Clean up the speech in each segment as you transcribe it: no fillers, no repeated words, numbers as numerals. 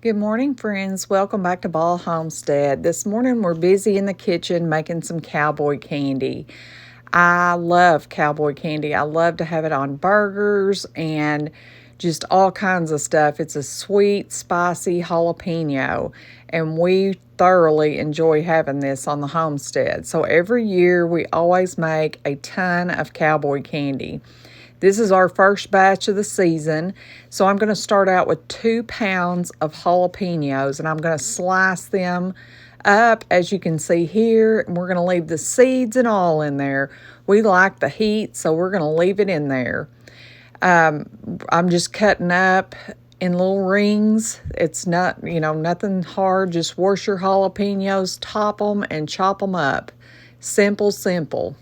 Good morning, friends. Welcome back to Ball Homestead. This morning we're busy in the kitchen making some cowboy candy. I love cowboy candy. I love to have it on burgers and just all kinds of stuff. It's a sweet, spicy jalapeno, and we thoroughly enjoy having this on the homestead. So every year we always make a ton of cowboy candy. This is our first batch of the season, so I'm going to start out with 2 pounds of jalapenos, and I'm going to slice them up, as you can see here, and we're going to leave the seeds and all in there. We like the heat, so we're going to leave it in there. I'm just cutting up in little rings. It's not, nothing hard. Just wash your jalapenos, top them, and chop them up. Simple, simple.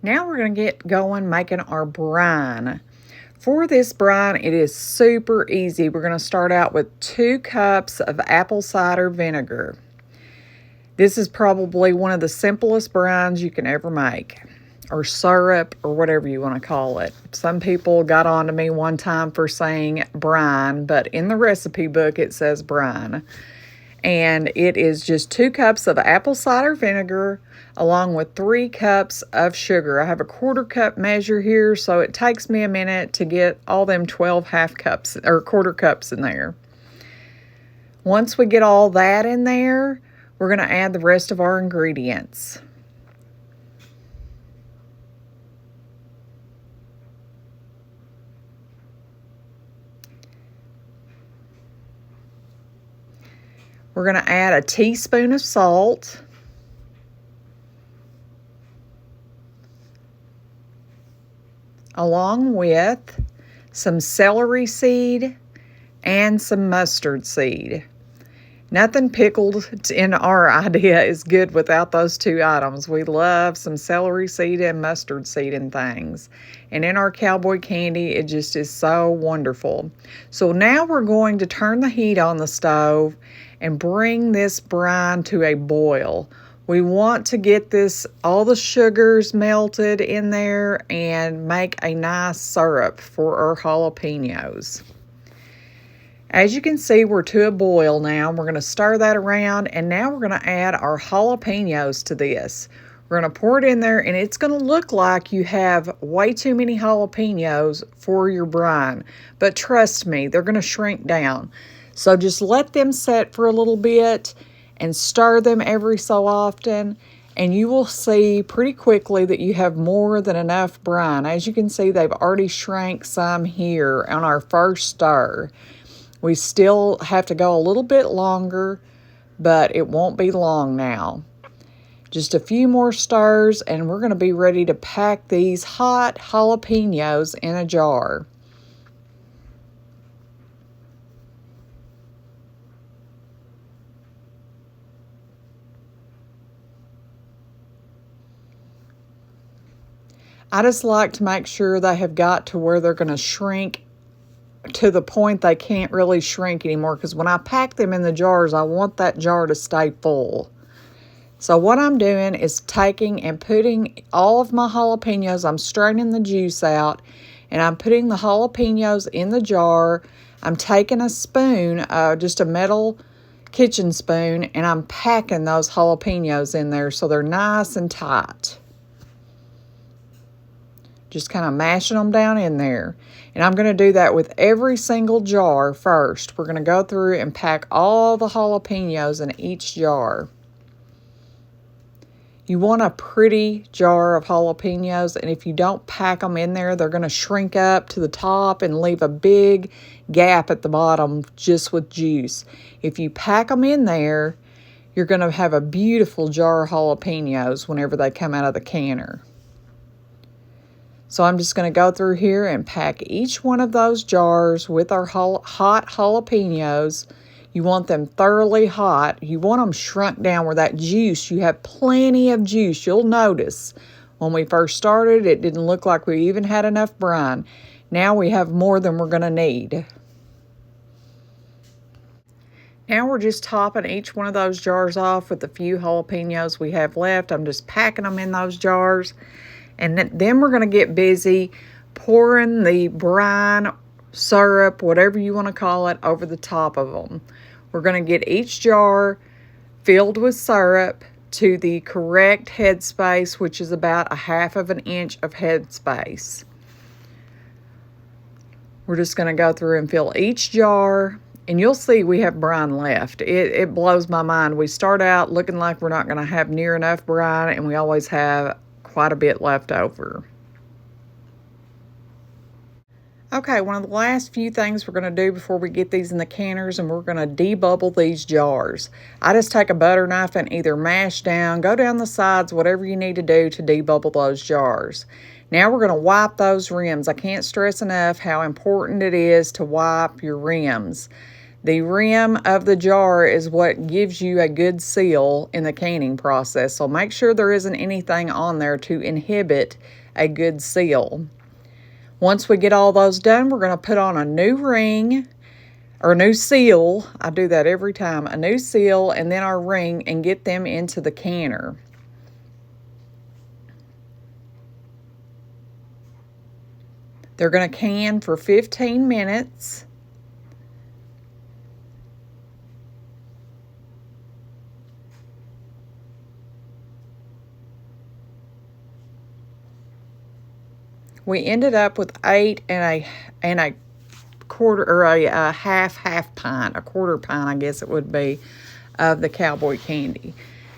Now we're going to get going making our brine. For this brine, it is super easy. We're going to start out with 2 cups of apple cider vinegar. This is probably one of the simplest brines you can ever make, or syrup, or whatever you want to call it. Some people got on to me one time for saying brine, but in the recipe book it says brine. And it is just 2 cups of apple cider vinegar along with 3 cups of sugar. I have a 1/4 cup measure here, so it takes me a minute to get all them 12 half cups or 1/4 cups in there. Once we get all that in there, we're going to add the rest of our ingredients. We're going to add a teaspoon of salt, along with some celery seed and some mustard seed. Nothing pickled in our idea is good without those 2 items. We love some celery seed and mustard seed and things. And in our cowboy candy, it just is so wonderful. So now we're going to turn the heat on the stove and bring this brine to a boil. We want to get all the sugars melted in there and make a nice syrup for our jalapenos. As you can see, we're to a boil now. We're going to stir that around, and now we're going to add our jalapenos to this. We're going to pour it in there, and it's going to look like you have way too many jalapenos for your brine. But trust me, they're going to shrink down. So just let them set for a little bit and stir them every so often, and you will see pretty quickly that you have more than enough brine. As you can see, they've already shrank some here on our first stir. We still have to go a little bit longer, but it won't be long now. Just a few more stirs, and we're going to be ready to pack these hot jalapenos in a jar. I just like to make sure they have got to where they're going to shrink to the point they can't really shrink anymore, because when I pack them in the jars, I want that jar to stay full. So what I'm doing is taking and putting all of my jalapenos, I'm straining the juice out, and I'm putting the jalapenos in the jar. I'm taking a spoon, just a metal kitchen spoon, and I'm packing those jalapenos in there so they're nice and tight. Just kind of mashing them down in there. And I'm going to do that with every single jar first. We're going to go through and pack all the jalapenos in each jar. You want a pretty jar of jalapenos, and if you don't pack them in there, they're going to shrink up to the top and leave a big gap at the bottom just with juice. If you pack them in there, you're going to have a beautiful jar of jalapenos whenever they come out of the canner. So I'm just going to go through here and pack each one of those jars with our hot jalapenos. You want them thoroughly hot. You want them shrunk down where that juice, you have plenty of juice. You'll notice when we first started, it didn't look like we even had enough brine. Now we have more than we're going to need. Now we're just topping each one of those jars off with the few jalapenos we have left. I'm just packing them in those jars. And then we're going to get busy pouring the brine syrup, whatever you want to call it, over the top of them. We're going to get each jar filled with syrup to the correct headspace, which is about 1/2 inch of headspace. We're just going to go through and fill each jar, and you'll see we have brine left. It blows my mind. We start out looking like we're not going to have near enough brine, and we always have quite a bit left over. Okay, one of the last few things we're going to do before we get these in the canners, and we're going to debubble these jars. I just take a butter knife and either mash down, go down the sides, whatever you need to do to debubble those jars. Now we're going to wipe those rims. I can't stress enough how important it is to wipe your rims. The rim of the jar is what gives you a good seal in the canning process, so make sure there isn't anything on there to inhibit a good seal. Once we get all those done, we're going to put on a new ring, or a new seal. I do that every time. A new seal and then our ring, and get them into the canner. They're going to can for 15 minutes. We ended up with 8 and a quarter, or a half pint, a quarter pint, I guess it would be, of the Cowboy Candy.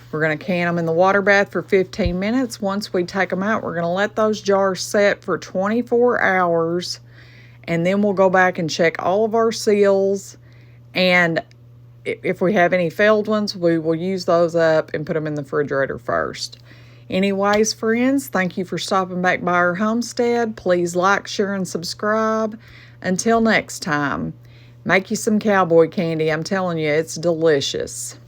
We're going to can them in the water bath for 15 minutes. Once we take them out, we're going to let those jars set for 24 hours, and then we'll go back and check all of our seals, and if we have any failed ones, we will use those up and put them in the refrigerator first. Anyways, friends, thank you for stopping back by our homestead. Please like, share, and subscribe. Until next time, make you some cowboy candy. I'm telling you, it's delicious.